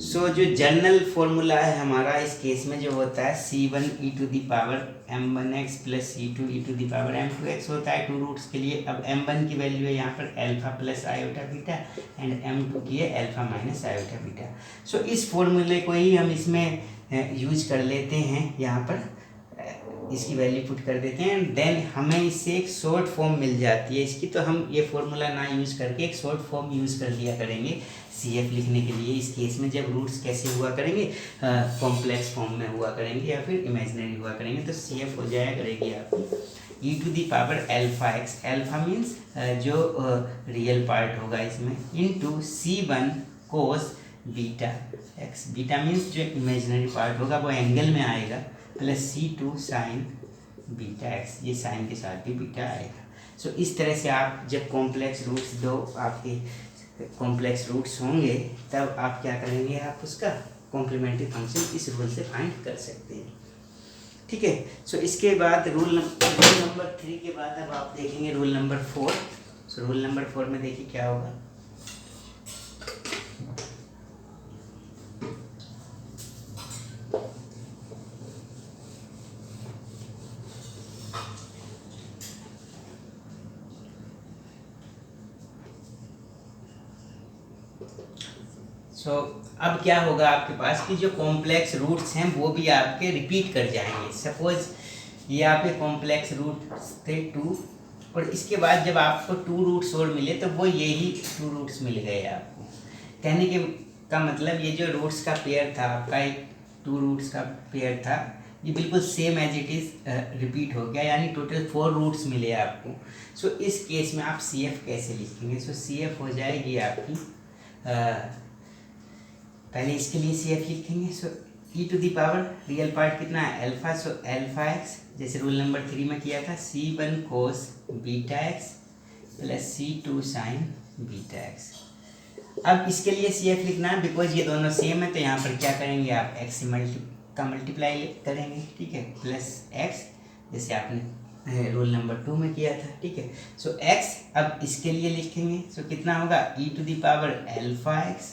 सो जो जनरल फॉर्मूला है हमारा इस केस में जो होता है C1 e to the power m1x plus C2 e to the power m2x होता है 2 रूट्स के लिए। अब m1 की वैल्यू है यहाँ पर alpha plus iota beta and m2 की है अल्फा माइनस आयोटा बीटा। सो इस फॉर्मूले को ही हम इसमें यूज कर लेते हैं, यहाँ पर इसकी वैल्यू पुट कर देते हैं एंड देन हमें इससे एक शॉर्ट फॉर्म मिल जाती है इसकी, तो हम ये फॉर्मूला ना यूज़ करके एक शॉर्ट फॉर्म यूज़ कर लिया करेंगे CF लिखने के लिए। इस केस में जब रूट्स कैसे हुआ करेंगे, कॉम्प्लेक्स फॉर्म में हुआ करेंगे या फिर इमेजिनरी हुआ करेंगे, तो CF हो जाया करेगी आपकी e to the power alpha x, alpha means जो रियल पार्ट होगा इसमें, into C1 cos beta x, beta means जो इमेजिनरी पार्ट होगा वो एंगल में आएगा, plus C2 sine beta x, ये साइन के साथ भी बीटा आएगा। सो इस तरह से आप जब कॉम्प्लेक्स रूट्स दो आपके कॉम्प्लेक्स रूट्स होंगे तब आप क्या करेंगे, आप उसका कॉम्प्लीमेंट्री फंक्शन इस रूल से फाइंड कर सकते हैं, ठीक है। सो इसके बाद रूल नंबर 3 के बाद अब आप देखेंगे rule number 4। So rule number 4 में देखिए क्या होगा, सो अब क्या होगा आपके पास कि जो कॉम्प्लेक्स रूट्स हैं वो भी आपके रिपीट कर जाएंगे। सपोज ये आपके कॉम्प्लेक्स रूट्स थे 2 और इसके बाद जब आपको 2 रूट्स और मिले तो वो यही 2 रूट्स मिल गए आपको। कहने के का मतलब ये जो रूट्स का पेयर था आपका, एक 2 रूट्स का पेयर था, ये बिल्कुल same as it is repeat हो गया, यानी टोटल 4 रूट्स मिले आपको। सो इस केस में आप CF कैसे लिखेंगे, सो CF हो जाएगी आपकी पहले इसके लिए CF लिखेंगे। So e to the power real part कितना है अल्फा, सो अल्फा x जैसे रूल नंबर 3 में किया था C1 cos beta x plus C2 sine beta x। अब इसके लिए CF लिखना है, बिकॉज ये दोनों सेम है तो यहाँ पर क्या करेंगे आप x से मल्टीप्लाई करेंगे, ठीक है, प्लस x जैसे आपने रूल नंबर 2 में किया था, ठीक है। सो x अब इसके लिए लिखेंगे, सो कितना होगा e to the power alpha x,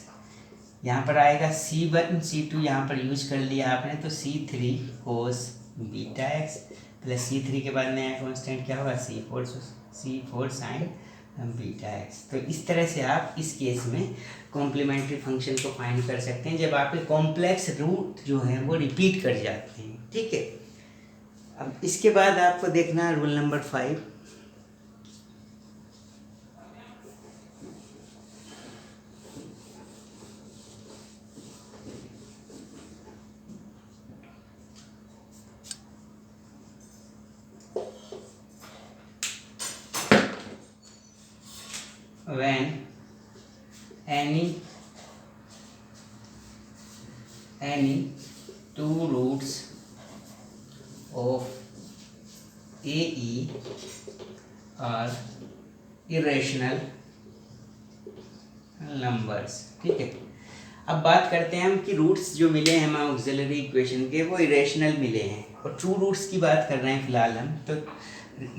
यहाँ पर आएगा C1 C2 यहाँ पर यूज कर लिया आपने तो C3 कोस बीटा x प्लस C3 के बाद नया कांस्टेंट क्या होगा C4 साइन बीटा x। तो इस तरह से आप इस केस में कॉम्प्लीमेंट्री फंक्शन को फाइंड कर सकते हैं जब आपके कॉम्प्लेक्स रूट जो हैं वो रिपीट कर जाते हैं, ठीक है। अब इसके बाद आपको देखना है rule number 5। when any two roots of AE are irrational numbers, ठीक है। अब बात करते हैं हम कि रूट्स जो मिले हैं हमें ऑक्सिलरी इक्वेशन के वो इरेशनल मिले हैं और ट्रू रूट्स की बात कर रहे हैं फिलहाल हम। तो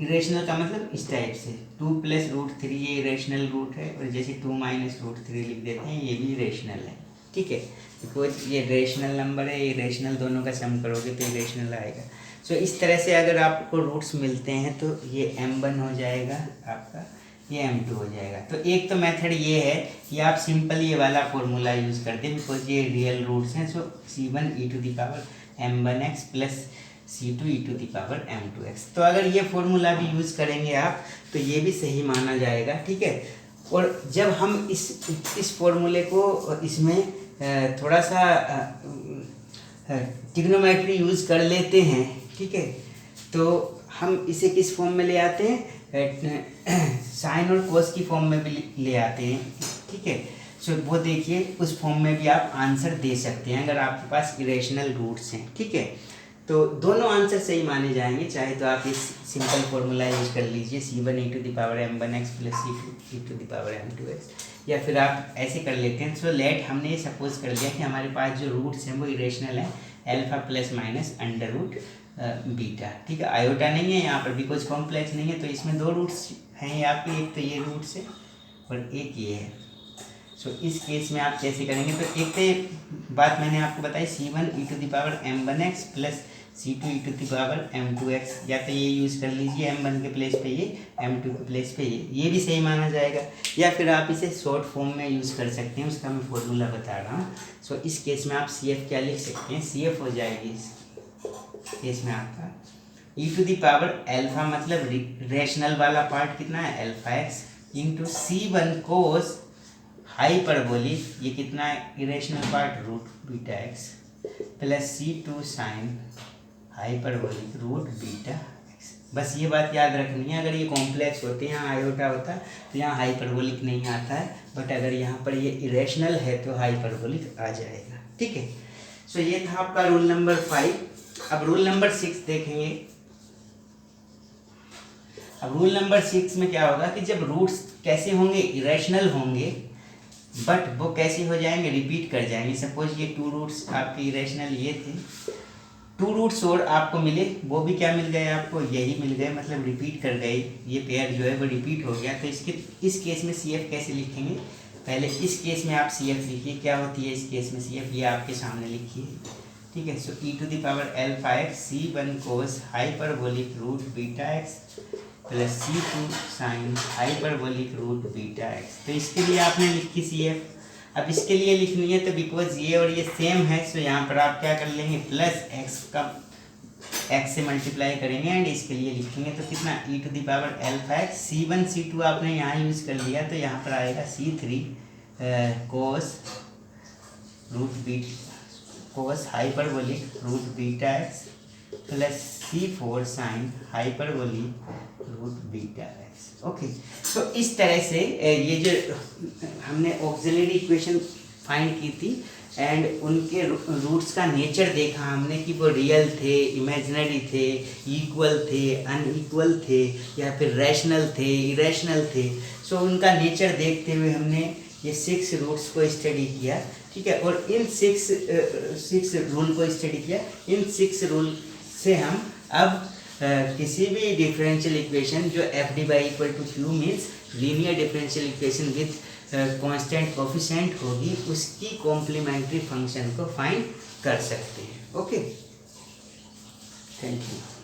इरेशनल का मतलब इस टाइप से 2 प्लस रूट 3 ये इरेशनल रूट है और जैसे 2 माइनस रूट 3 लिख देते हैं ये भी इरेशनल है, ठीक है, बिकॉज ये रेशनल नंबर है, इरेशनल दोनों का सम करोगे तो इरेशनल आएगा। सो इस तरह से अगर आपको रूट्स मिलते हैं तो ये m1 हो जाएगा आपका, ये m2 हो जाएगा। तो एक तो मेथड ये है कि आप सिंपल ये वाला फॉर्मूला यूज़ करते हैं बिकॉज ये रियल रूट्स हैं। सो c1 e⁻m1x plus c2 e⁻m2x। तो अगर ये फॉर्मूला भी यूज़ करेंगे आप तो ये भी सही माना जाएगा, ठीक है। और जब हम इस फॉर्मूले को इसमें थोड़ा सा ट्रिग्नोमेट्री यूज़ कर लेते हैं, ठीक है, तो हम इसे किस फॉर्म में ले आते हैं, साइन और कोस की फॉर्म में भी ले आते हैं, ठीक है। सो वो देखिए उस फॉर्म में भी आप आंसर दे सकते हैं अगर आपके पास इरेशनल रूट्स हैं, ठीक है। तो दोनों आंसर सही माने जाएंगे, चाहे तो आप इस सिंपल फॉर्मूला यूज कर लीजिए c1 e⁻m1x plus c2 e⁻m2x, या फिर आप ऐसे कर लेते हैं। सो लेट हमने ये सपोज कर लिया कि हमारे पास जो रूट्स हैं वो इरेशनल है, alpha plus minus under root beta, ठीक है। आयोटा नहीं है यहाँ पर बिकॉज कॉम्प्लेक्स नहीं है, तो इसमें दो रूट्स हैं ये आपके, एक तो ये रूट्स है और एक ये है। सो इस केस में आप कैसे करेंगे, तो एक तो बात मैंने आपको बताई c1 e⁻m1x plus c2 e⁻m2x, या तो ये यूज़ कर लीजिए m1 के प्लेस पे ये, m2 के प्लेस पे ये भी सही माना जाएगा। या फिर आप इसे शॉर्ट फॉर्म में यूज़ कर सकते हैं, उसका मैं फॉर्मूला बता रहा हूँ। सो इस केस में आप CF क्या लिख सकते हैं, CF हो जाएगी इस केस में आपका e⁻α मतलब रेशनल वाला पार्ट कितना है alpha x into c1 cos hyperbolic, ये कितना है irrational part root beta x plus c2 sine hyperbolic root beta x। बस ये बात याद रखनी है, अगर ये कॉम्प्लेक्स होते हैं, यहाँ आयोटा होता तो यहाँ हाइपरबोलिक नहीं आता है, बट अगर यहाँ पर ये इरेशनल है तो हाइपरबोलिक आ जाएगा, ठीक है। सो ये था आपका रूल नंबर 5। अब रूल नंबर 6 देखेंगे। अब रूल नंबर 6 में क्या होगा कि जब रूट्स कैसे होंगे, इरेशनल होंगे, बट वो कैसे हो जाएंगे, रिपीट कर जाएंगे। सपोज ये 2 रूट्स आपके इरेशनल ये थे, 2 रूट्स और आपको मिले, वो भी क्या मिल गए आपको, यही मिल गए, मतलब रिपीट कर गए, ये पेयर जो है वो रिपीट हो गया। तो इस केस में CF कैसे लिखेंगे, पहले इस केस में आप CF लिखिए, क्या होती है इस केस में CF, ये आपके सामने लिखिए, ठीक है। So e⁻α c1 cos hyperbolic root beta x plus c2 sine hyperbolic root beta x। तो इसके लिए आपने लिखी CF। अब इसके लिए लिखनी है तो बिकॉज ये और ये सेम है, सो यहाँ पर आप क्या कर लेंगे, प्लस x से मल्टीप्लाई करेंगे एंड इसके लिए लिखेंगे तो कितना e⁻α c1 c2 आपने यहाँ यूज़ कर लिया, तो यहाँ पर आएगा c3 cos root beta cos hyperbolic root beta x plus c4 sine hyperbolic root beta x। Okay, तो इस तरह से ये जो हमने ऑक्सिलरी इक्वेशन फाइंड की थी एंड उनके रूट्स का नेचर देखा हमने कि वो रियल थे, इमेजिनरी थे, इक्वल थे, अनइक्वल थे, या फिर रैशनल थे, इरेशनल थे। सो उनका नेचर देखते हुए हमने ये 6 रूट्स को स्टडी किया, ठीक है। और इन 6 रूल को स्टडी किया। इन 6 रूल से हम अब किसी भी डिफरेंशियल इक्वेशन जो f/= q means linear differential equation with constant coefficient होगी, उसकी कॉम्प्लीमेंट्री फंक्शन को फाइंड कर सकते हैं। Okay, thank you.